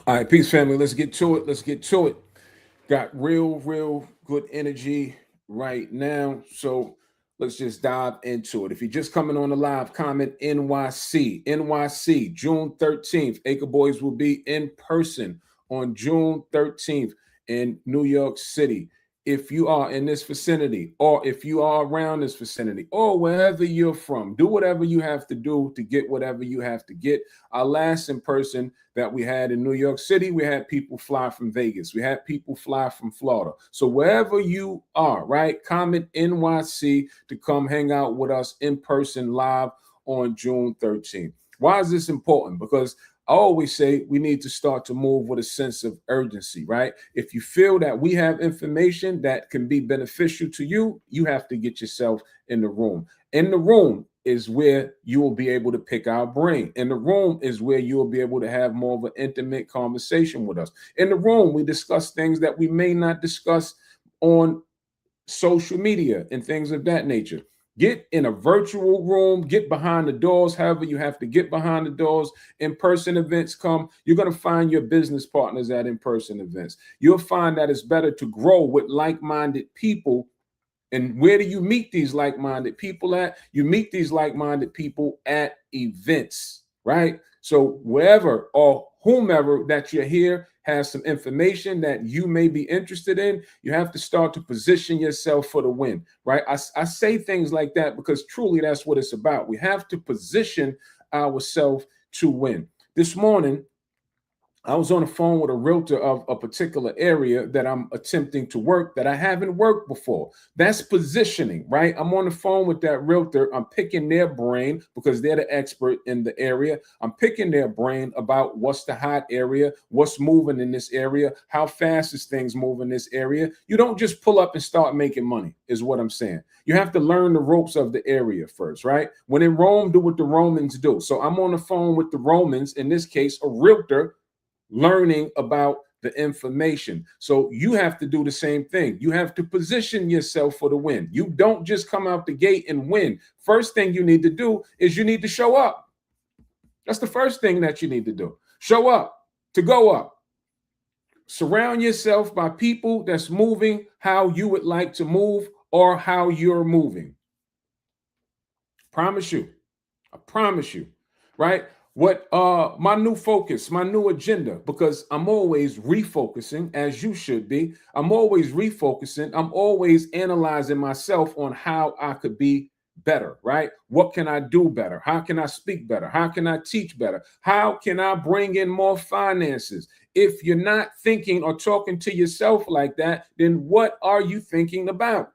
All right, peace, family. Let's get to it. Let's get to it. Got real good energy right now. So let's just dive into it. If you're just coming on the live, comment NYC, June 13th. Acre Boys will be in person on June 13th in New York City. If you are in this vicinity, or if you are around this vicinity, or wherever you're from, do whatever you have to do to get whatever you have to get. Our last in person that we had in New York City, we had people fly from Vegas. We had people fly from Florida. So wherever you are, right, comment NYC to come hang out with us in person live on June 13th. Why is this important? Because I always say we need to start to move with a sense of urgency, right? If you feel that we have information that can be beneficial to you, you have to get yourself in the room. In the room is where you will be able to pick our brain. In the room is where you will be able to have more of an intimate conversation with us. In the room, we discuss things that we may not discuss on social media and things of that nature. Get in a virtual room, get behind the doors, however you have to get behind the doors. In-person events come, you're going to find your business partners at in-person events. You'll find that it's better to grow with like-minded people. And where do you meet these like-minded people at? You meet these like-minded people at events, right? So wherever or whomever that you're here has some information that you may be interested in, you have to start to position yourself for the win, right? I say things like that because truly that's what it's about. We have to position ourselves to win. This morning, I was on the phone with a realtor of a particular area that I'm attempting to work that I haven't worked before. That's positioning, right? I'm on the phone with that realtor. I'm picking their brain because they're the expert in the area. I'm picking their brain about what's the hot area, what's moving in this area, how fast is things moving in this area. You don't just pull up and start making money, is what I'm saying. You have to learn the ropes of the area first, right? When in Rome, do what the Romans do. So I'm on the phone with the Romans, in this case, a realtor, learning about the information. So you have to do the same thing. You have to position yourself for the win. You don't just come out the gate and win. First thing you need to do is you need to show up. That's the first thing that you need to do. Show up to go up. Surround yourself by people that's moving how you would like to move or how you're moving. Promise you. I promise you, right? What my new focus, my new agenda, because I'm always refocusing, as you should be. I'm always refocusing. I'm always analyzing myself on how I could be better, right? What can I do better? How can I speak better? How can I teach better? How can I bring in more finances? If you're not thinking or talking to yourself like that, then what are you thinking about?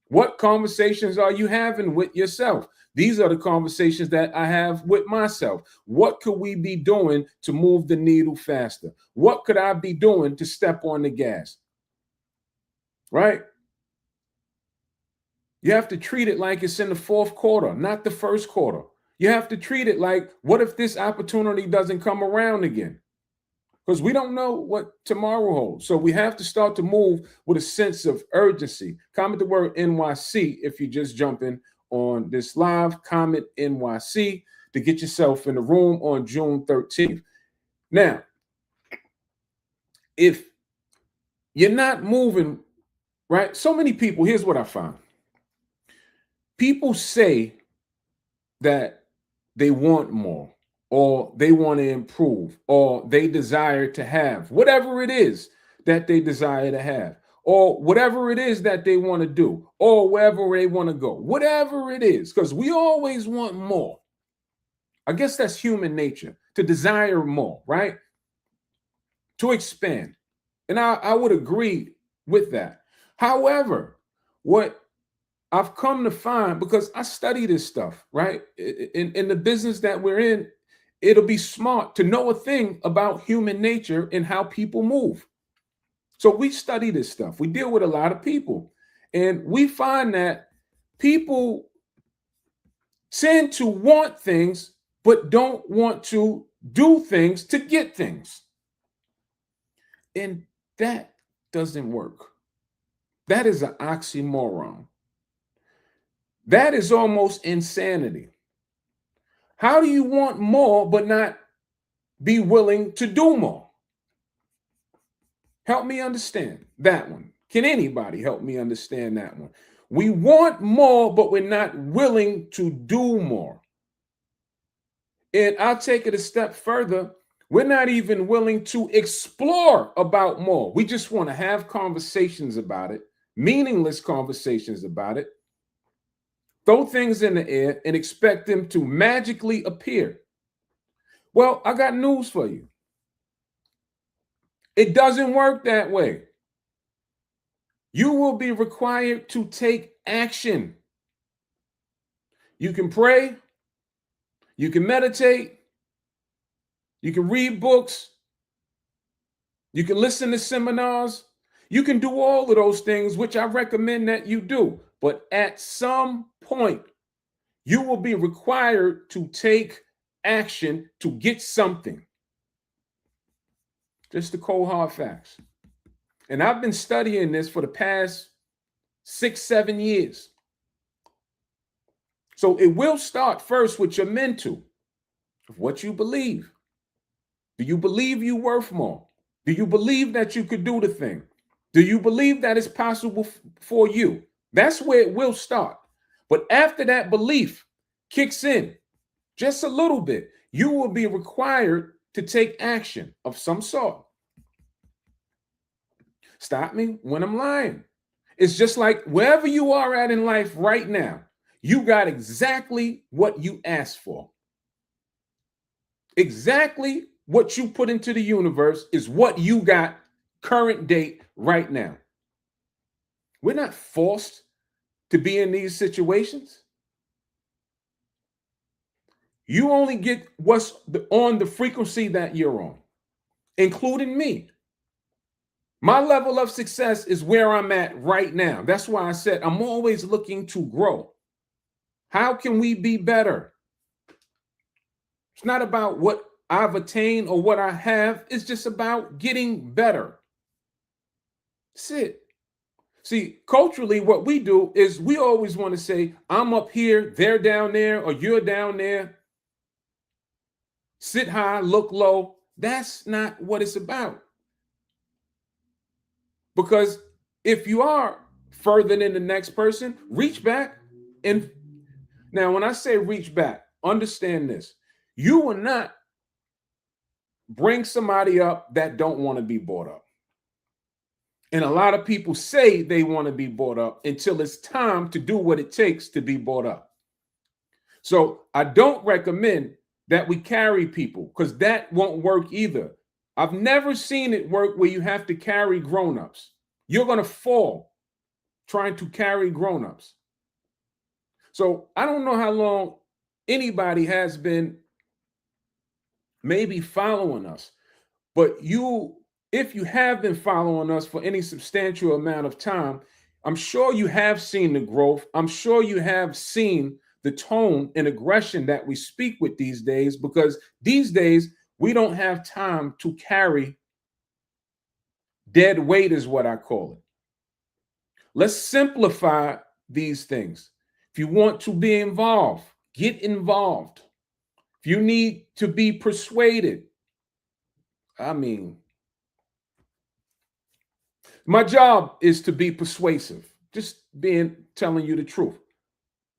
What conversations are you having with yourself? These are the conversations that I have with myself. What could we be doing to move the needle faster? What could I be doing to step on the gas? Right? You have to treat it like it's in the fourth quarter, not the first quarter. You have to treat it like, what if this opportunity doesn't come around again? Because we don't know what tomorrow holds. So we have to start to move with a sense of urgency. Comment the word NYC if you're just jumping on this live. Comment NYC to get yourself in the room on June 13th. Now, if you're not moving, right? So many people, here's what I found. People say that they want more, or they want to improve, or they desire to have whatever it is that they desire to have, or whatever it is that they want to do, or wherever they want to go, whatever it is, because we always want more. I guess that's human nature, to desire more, right? To expand. And I would agree with that. However, what I've come to find, because I study this stuff, right? In the business that we're in, it'll be smart to know a thing about human nature and how people move. So we study this stuff. We deal with a lot of people. And we find that people tend to want things, but don't want to do things to get things. And that doesn't work. That is an oxymoron. That is almost insanity. How do you want more but not be willing to do more? Help me understand that one. Can anybody help me understand that one? We want more, but we're not willing to do more. And I'll take it a step further. We're not even willing to explore about more. We just want to have conversations about it, meaningless conversations about it, throw things in the air and expect them to magically appear. Well, I got news for you. It doesn't work that way. You will be required to take action. You can pray, you can meditate, you can read books, you can listen to seminars, you can do all of those things, which I recommend that you do. But at some point, you will be required to take action to get something. Just the cold hard facts. And I've been studying this for the past 6-7 years. So it will start first with your mental, of what you believe. Do you believe you're worth more? Do you believe that you could do the thing? Do you believe that it's possible for you? That's where it will start. But after that belief kicks in just a little bit, you will be required to take action of some sort. Stop me when I'm lying. It's just like wherever you are at in life right now, you got exactly what you asked for. Exactly what you put into the universe is what you got current date right now. We're not forced to be in these situations. You only get what's on the frequency that you're on, including me. My level of success is where I'm at right now. That's why I said I'm always looking to grow. How can we be better? It's not about what I've attained or what I have. It's just about getting better. That's it. See, culturally, what we do is we always want to say, I'm up here, they're down there, or you're down there. Sit high, look low. That's not what it's about. Because if you are further than the next person, reach back. And now, when I say reach back, understand this. You will not bring somebody up that don't want to be brought up. And a lot of people say they want to be brought up until it's time to do what it takes to be brought up. So I don't recommend that we carry people, because that won't work either. I've never seen it work where you have to carry grown-ups. You're going to fall trying to carry grown-ups. So I don't know how long anybody has been maybe following us, but if you have been following us for any substantial amount of time, I'm sure you have seen the growth. I'm sure you have seen the tone and aggression that we speak with these days, because these days we don't have time to carry dead weight, is what I call it. Let's simplify these things. If you want to be involved, get involved. If you need to be persuaded, my job is to be persuasive, just telling you the truth.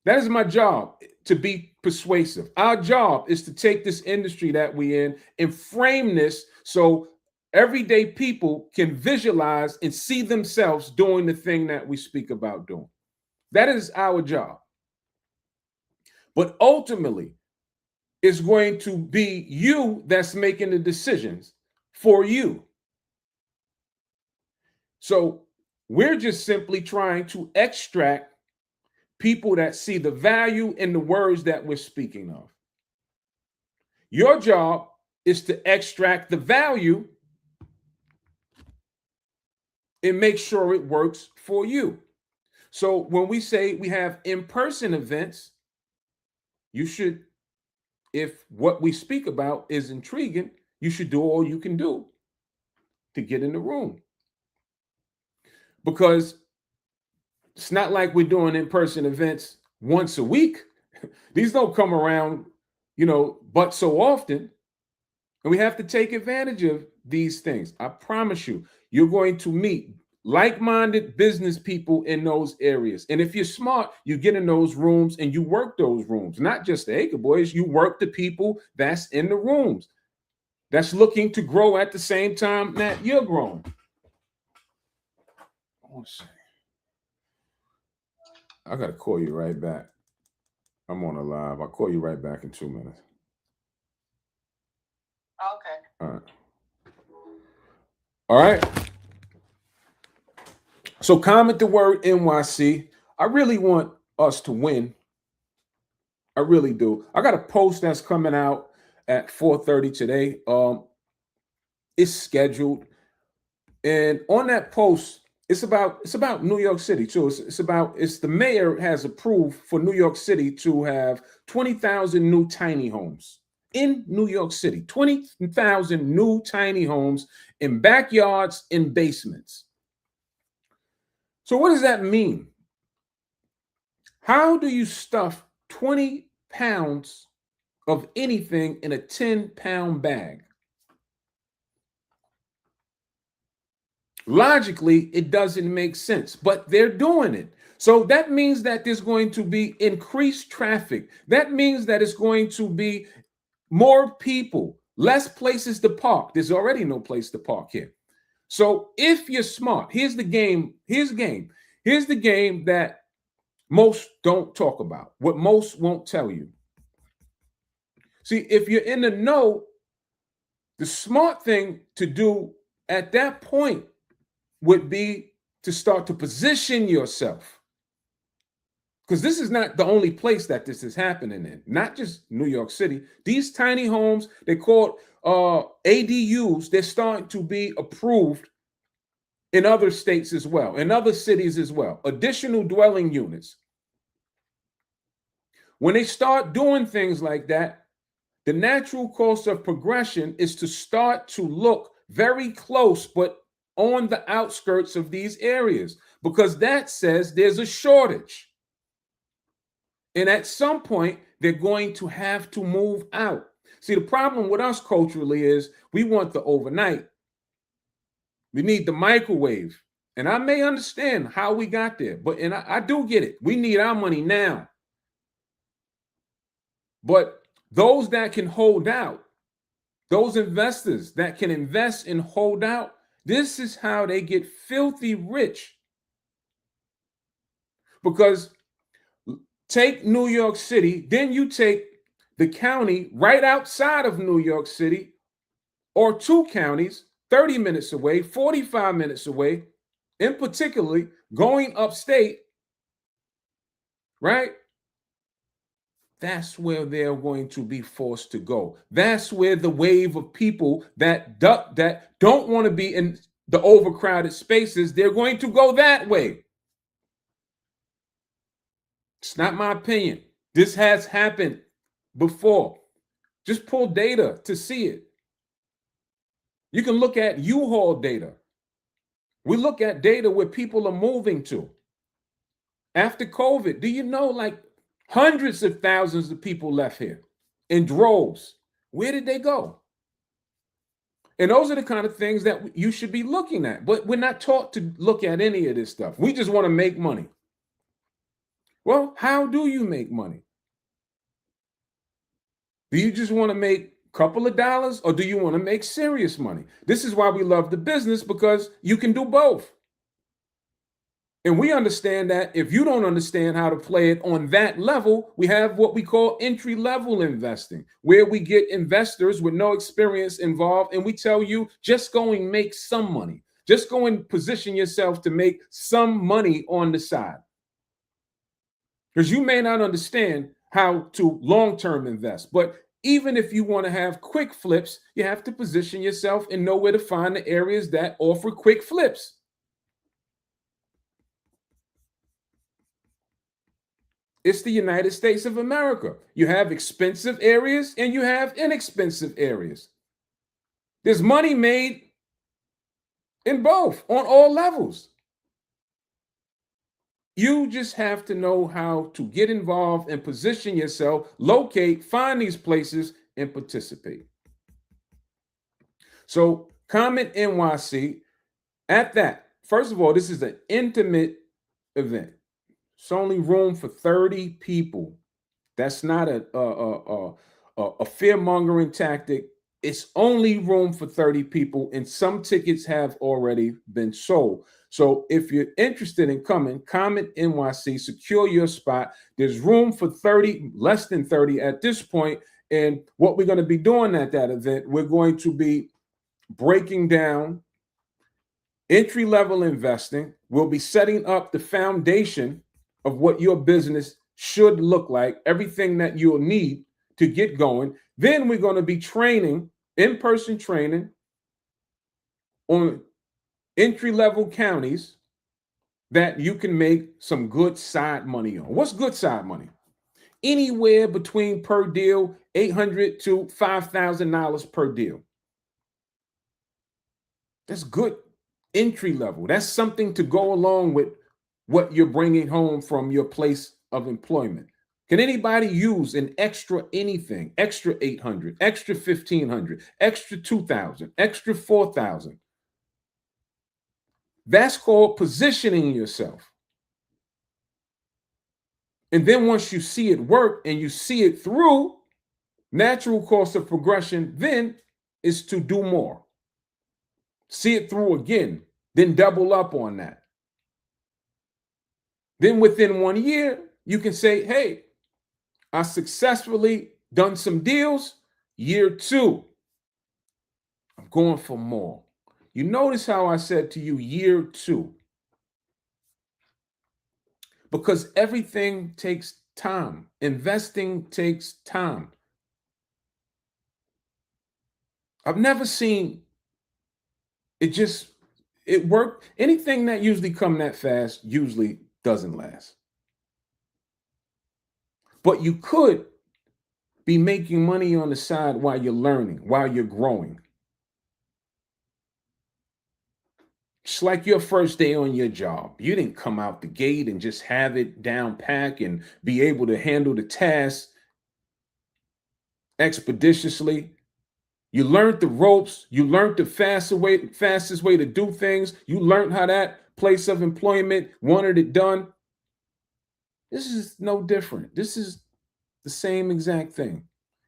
That is my job, to be persuasive. Our job is to take this industry that we're in and frame this so everyday people can visualize and see themselves doing the thing that we speak about doing. That is our job. But ultimately, it's going to be you that's making the decisions for you. So we're just simply trying to extract people that see the value in the words that we're speaking of. Your job is to extract the value and make sure it works for you. So when we say we have in-person events, you should, if what we speak about is intriguing, you should do all you can do to get in the room. Because it's not like we're doing in-person events once a week. These don't come around, but so often. And we have to take advantage of these things. I promise you, You're going to meet like-minded business people in those areas. And if you're smart, you get in those rooms and you work those rooms, not just the Acre Boys. You work the people that's in the rooms, that's looking to grow at the same time that you're growing. I got to call you right back. I'm on a live. I'll call you right back in 2 minutes. Okay. All right. All right. So comment the word NYC. I really want us to win. I really do. I got a post that's coming out at 4:30 today. It's scheduled. And on that post, it's about New York City too. It's the mayor has approved for New York City to have 20,000 new tiny homes in New York City. 20,000 new tiny homes in backyards, in basements. So what does that mean? How do you stuff 20 pounds of anything in a 10-pound bag? Logically, it doesn't make sense, but they're doing it. So that means that there's going to be increased traffic. That means that it's going to be more people, less places to park. There's already no place to park here. So if you're smart, here's the game. Here's the game. Here's the game that most don't talk about, what most won't tell you. See, if you're in the know, the smart thing to do at that point would be to start to position yourself. Because this is not the only place that this is happening in, not just New York City. These tiny homes, they call ADUs, they're starting to be approved in other states as well, in other cities as well, additional dwelling units. When they start doing things like that, the natural course of progression is to start to look very close, but on the outskirts of these areas, because that says there's a shortage. And at some point, they're going to have to move out. See, the problem with us culturally is we want the overnight. We need the microwave. And I may understand how we got there, but I do get it. We need our money now. But those that can hold out, those investors that can invest and hold out, this is how they get filthy rich. Because take New York City, then you take the county right outside of New York City, or two counties 30 minutes away, 45 minutes away, in particularly going upstate, right? That's where they're going to be forced to go. That's where the wave of people that don't want to be in the overcrowded spaces, they're going to go that way. It's not my opinion. This has happened before. Just pull data to see it. You can look at U-Haul data. We look at data where people are moving to. After COVID, do you know like hundreds of thousands of people left here in droves? Where did they go? And those are the kind of things that you should be looking at. But we're not taught to look at any of this stuff. We just want to make money. Well, how do you make money? Do you just want to make a couple of dollars, or do you want to make serious money? This is why we love the business, because you can do both. And we understand that if you don't understand how to play it on that level, we have what we call entry-level investing, where we get investors with no experience involved, and we tell you, just go and make some money. Just go and position yourself to make some money on the side. Because you may not understand how to long-term invest. But even if you want to have quick flips, you have to position yourself and know where to find the areas that offer quick flips. It's the United States of America. You have expensive areas and you have inexpensive areas. There's money made in both, on all levels. You just have to know how to get involved and position yourself, locate, find these places, and participate. So comment NYC. At that, first of all, this is an intimate event. It's only room for 30 people. That's not a fear mongering tactic. It's only room for 30 people, and some tickets have already been sold. So if you're interested in coming, comment NYC, secure your spot. There's room for 30, less than 30 at this point. And what we're going to be doing at that event, we're going to be breaking down entry level investing. We'll be setting up the foundation of what your business should look like, everything that you'll need to get going. Then we're going to be training, in-person training on entry level counties that you can make some good side money on. What's good side money? Anywhere between per deal $800 to $5,000 per deal. That's good entry level. That's something to go along with what you're bringing home from your place of employment. Can anybody use an extra anything, extra 800, extra 1500, extra 2000, extra 4000? That's called positioning yourself. And then once you see it work and you see it through, natural course of progression then is to do more. See it through again, then double up on that. Then within 1 year, you can say, hey, I successfully done some deals. Year 2, I'm going for more. You notice how I said to you year 2? Because everything takes time. Investing takes time. I've never seen it work. Anything that usually come that fast usually doesn't last. But you could be making money on the side while you're learning, while you're growing. It's like your first day on your job. You didn't come out the gate and just have it down pack and be able to handle the task expeditiously. You learned the ropes. You learned the fastest way to do things. You learned how that place of employment wanted it done. This is no different. This is the same exact thing.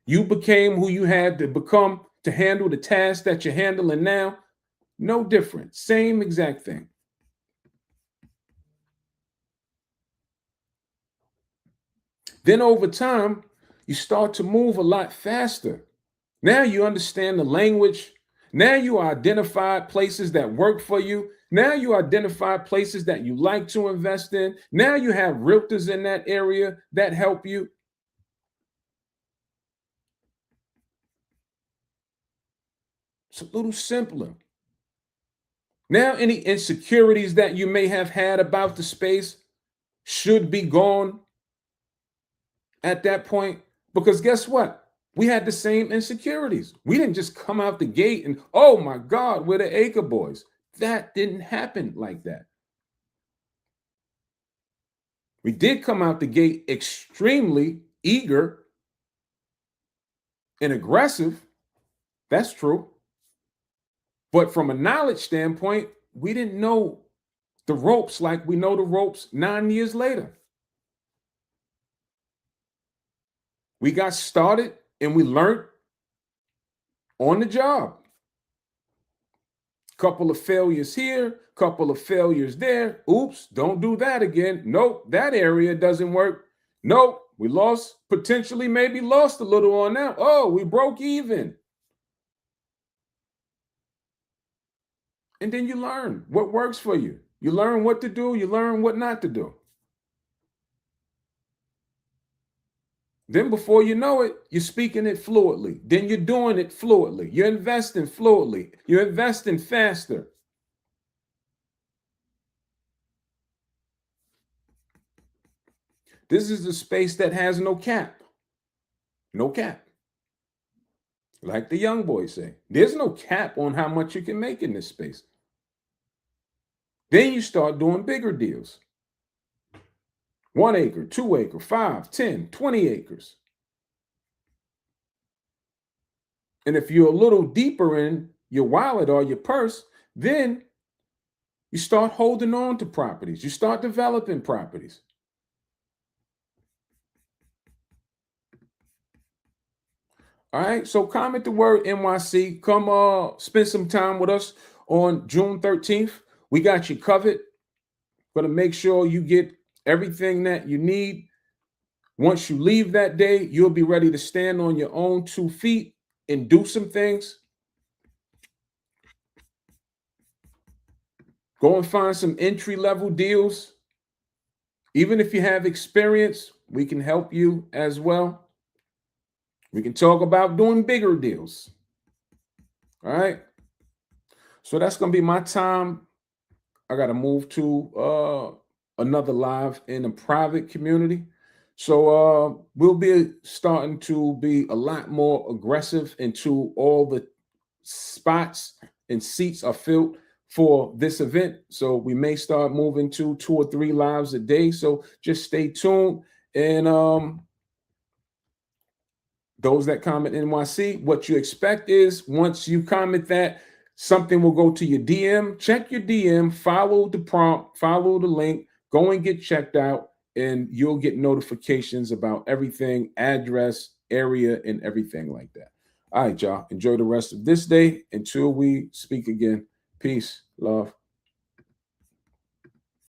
You became who you had to become to handle the task that you're handling now. No different. Same exact thing. Then over time, you start to move a lot faster. Now you understand the language. Now you identify places that work for you. Now you identify places that you like to invest in. Now you have realtors in that area that help you. It's a little simpler. Now, any insecurities that you may have had about the space should be gone at that point. Because guess what? We had the same insecurities. We didn't just come out the gate and, oh my God, we're the Acre Boys. That didn't happen like that. We did come out the gate extremely eager and aggressive. That's true. But from a knowledge standpoint, we didn't know the ropes like we know the ropes 9 years later. We got started and we learned on the job. Couple of failures here, couple of failures there. Oops, don't do that again. Nope, that area doesn't work. Nope, we lost, potentially maybe lost a little on that. Oh, we broke even. And then you learn what works for you. You learn what to do, you learn what not to do. Then before you know it, you're speaking it fluently. Then you're doing it fluently. You're investing fluently. You're investing faster. This is a space that has no cap. No cap. Like the young boys say, there's no cap on how much you can make in this space. Then you start doing bigger deals. 1 acre, 2 acre, 5, 10, 20 acres. And if you're a little deeper in your wallet or your purse, then You start holding on to properties. You start developing properties. All right. So comment the word NYC. Come spend some time with us on June 13th. We got you covered. Going to make sure you get everything that you need. Once you leave that day, you'll be ready to stand on your own 2 feet and do some things. Go and find some entry-level deals. Even if you have experience, we can help you as well. We can talk about doing bigger deals. All right. So that's going to be my time. I got to move to another live in a private community. So we'll be starting to be a lot more aggressive into all the spots and seats are filled for this event. So we may start moving to 2 or 3 lives a day. So just stay tuned. And those that comment NYC, what you expect is once you comment that, something will go to your DM. Check your DM, follow the prompt, follow the link, go and get checked out, and you'll get notifications about everything, address, area, and everything like that. All right, y'all. Enjoy the rest of this day until we speak again. Peace, love.